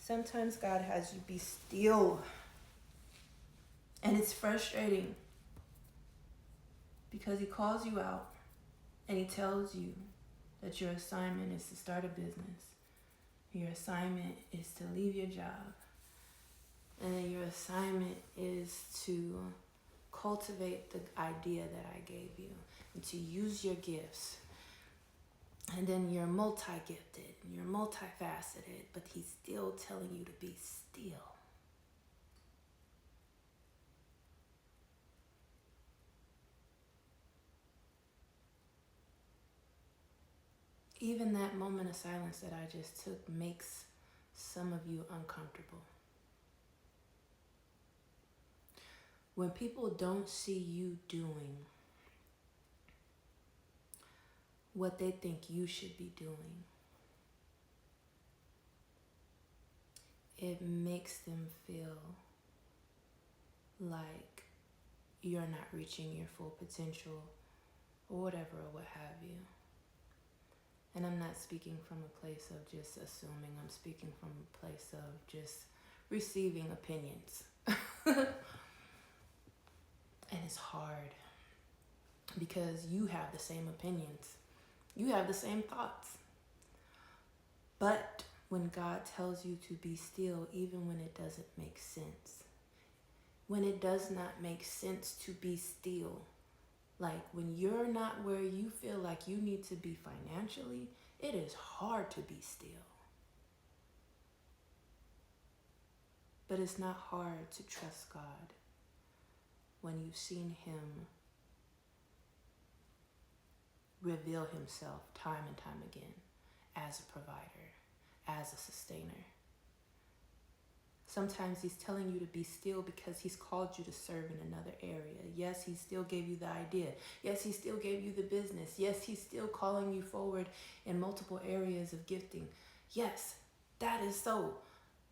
Sometimes God has you be still. And it's frustrating because he calls you out and he tells you that your assignment is to start a business. Your assignment is to leave your job. And then your assignment is to cultivate the idea that I gave you and to use your gifts. And then you're multi-gifted, you're multifaceted, but he's still telling you to be still. Even that moment of silence that I just took makes some of you uncomfortable. When people don't see you doing what they think you should be doing, it makes them feel like you're not reaching your full potential or whatever or what have you. And I'm not speaking from a place of just assuming. I'm speaking from a place of just receiving opinions. And it's hard because you have the same opinions. You have the same thoughts. But when God tells you to be still, even when it doesn't make sense, when it does not make sense to be still, like when you're not where you feel like you need to be financially, it is hard to be still. But it's not hard to trust God when you've seen him reveal himself time and time again as a provider, as a sustainer. Sometimes he's telling you to be still because he's called you to serve in another area. Yes, he still gave you the idea. Yes, he still gave you the business. Yes, he's still calling you forward in multiple areas of gifting. Yes, that is so.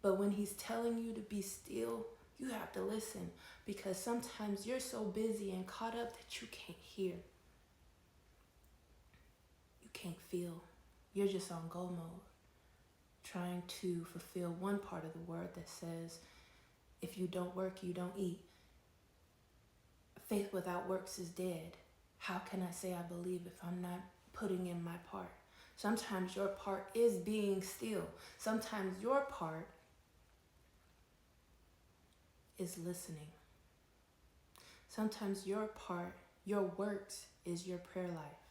But when he's telling you to be still, you have to listen because sometimes you're so busy and caught up that you can't hear. You can't feel. You're just on go mode, trying to fulfill one part of the word that says, if you don't work, you don't eat. Faith without works is dead. How can I say I believe if I'm not putting in my part? Sometimes your part is being still. Sometimes your part is listening. Sometimes your part, your works, is your prayer life.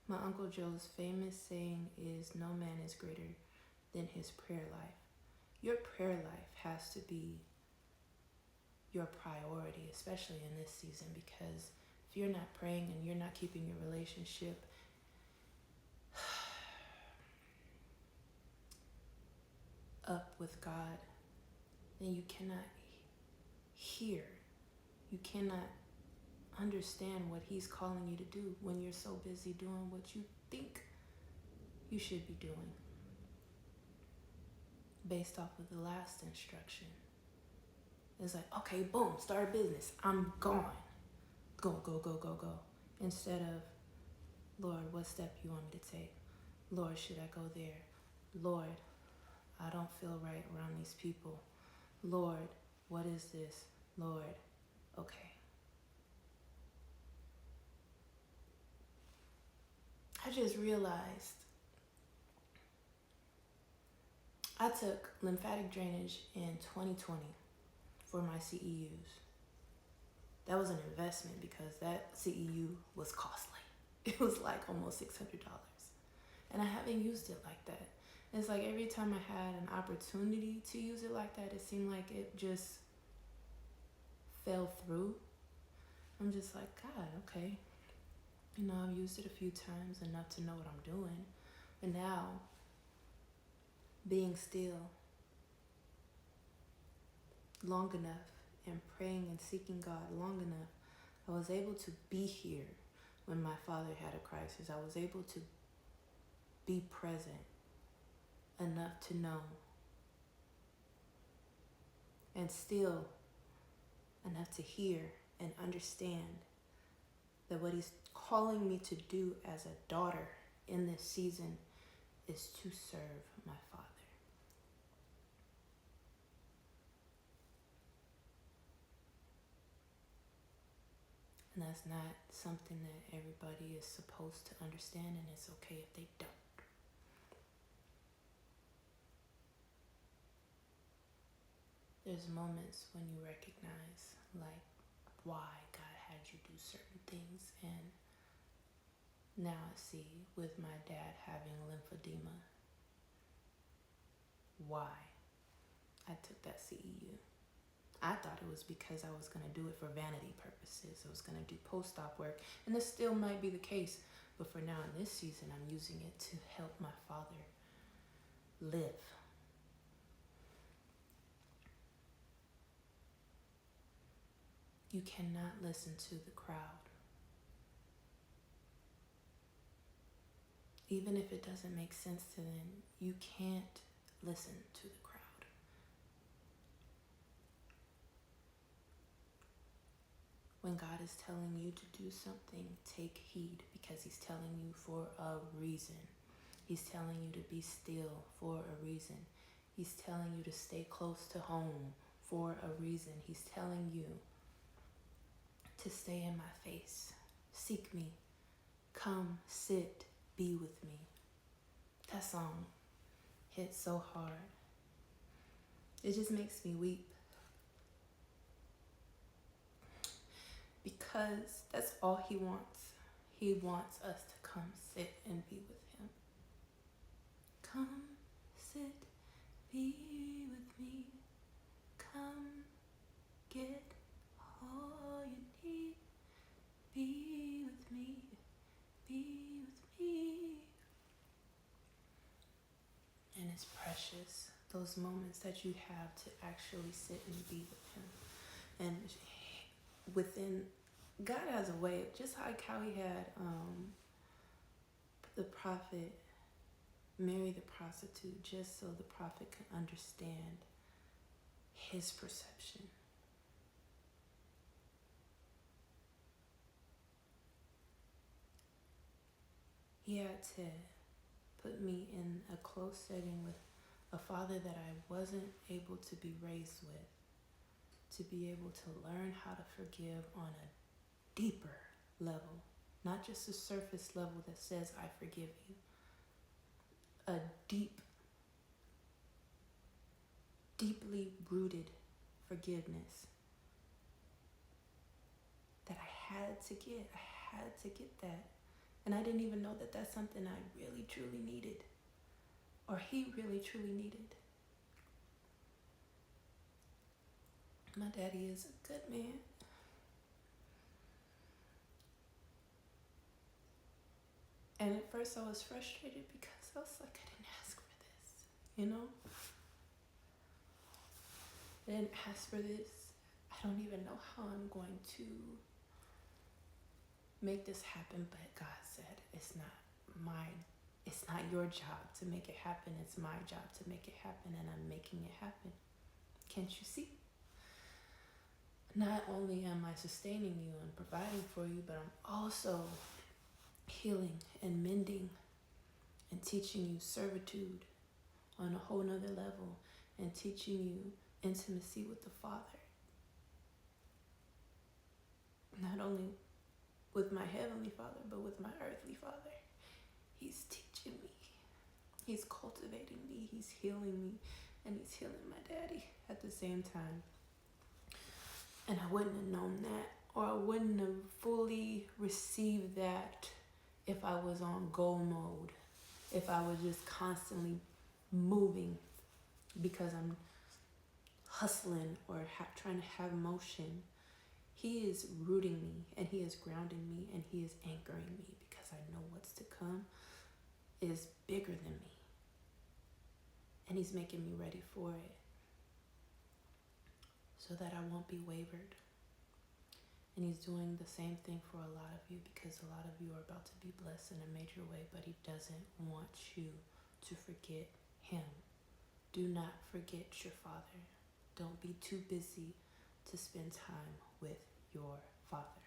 My Uncle Joe's famous saying is, no man is greater than his prayer life. Your prayer life has to be your priority, especially in this season, because if you're not praying and you're not keeping your relationship up with God, then you cannot hear. You cannot understand what he's calling you to do when you're so busy doing what you think you should be doing based off of the last instruction. It's like, okay, boom, start a business. I'm gone. Go, go, go, go, go. Instead of, Lord, what step you want me to take? Lord, should I go there? Lord, I don't feel right around these people. Lord, what is this? Lord, okay. I just realized I took lymphatic drainage in 2020 for my CEUs. That was an investment because that CEU was costly. It was like almost $600. And I haven't used it like that. It's like every time I had an opportunity to use it like that, it seemed like it just fell through. I'm just like, God, okay. You know, I've used it a few times enough to know what I'm doing. But now, being still long enough and praying and seeking God long enough, I was able to be here when my father had a crisis. I was able to be present enough to know and still enough to hear and understand that what he's calling me to do as a daughter in this season is to serve my Father. And that's not something that everybody is supposed to understand, and it's okay if they don't. There's moments when you recognize, like, why God had you do certain things. And now I see, with my dad having lymphedema, why I took that CEU. I thought it was because I was going to do it for vanity purposes. I was going to do post-op work, and this still might be the case. But for now, in this season, I'm using it to help my father live. You cannot listen to the crowd. Even if it doesn't make sense to them, you can't listen to the crowd. When God is telling you to do something, take heed, because he's telling you for a reason. He's telling you to be still for a reason. He's telling you to stay close to home for a reason. He's telling you to stay in my face. Seek me. Come, sit, be with me. That song hit so hard. It just makes me weep. Because that's all he wants. He wants us to come sit and be with him. Come, sit, be with me. Come, get all you need. Be with me. Be with me. And it's precious, those moments that you have to actually sit and be with him. And within, God has a way, just like how he had the prophet marry the prostitute, just so the prophet could understand his perception. He had to put me in a close setting with a father that I wasn't able to be raised with, to be able to learn how to forgive on a deeper level, not just a surface level that says, I forgive you. A deeply rooted forgiveness that I had to get. I had to get that. And I didn't even know that that's something I really, truly needed. Or he really, truly needed. My daddy is a good man. And at first I was frustrated because I was like, I didn't ask for this, you know? I didn't ask for this. I don't even know how I'm going to make this happen, but God said, it's not your job to make it happen. It's my job to make it happen, and I'm making it happen. Can't you see? Not only am I sustaining you and providing for you, but I'm also healing and mending and teaching you servitude on a whole nother level, and teaching you intimacy with the Father. Not only with my heavenly Father, but with my earthly Father. He's teaching me. He's cultivating me. He's healing me. And he's healing my daddy at the same time. And I wouldn't have known that, or I wouldn't have fully received that if I was on go mode, if I was just constantly moving because I'm hustling or trying to have motion. He is rooting me, and he is grounding me, and he is anchoring me, because I know what's to come is bigger than me. And he's making me ready for it so that I won't be wavered. And he's doing the same thing for a lot of you, because a lot of you are about to be blessed in a major way, but he doesn't want you to forget him. Do not forget your Father. Don't be too busy to spend time with your Father.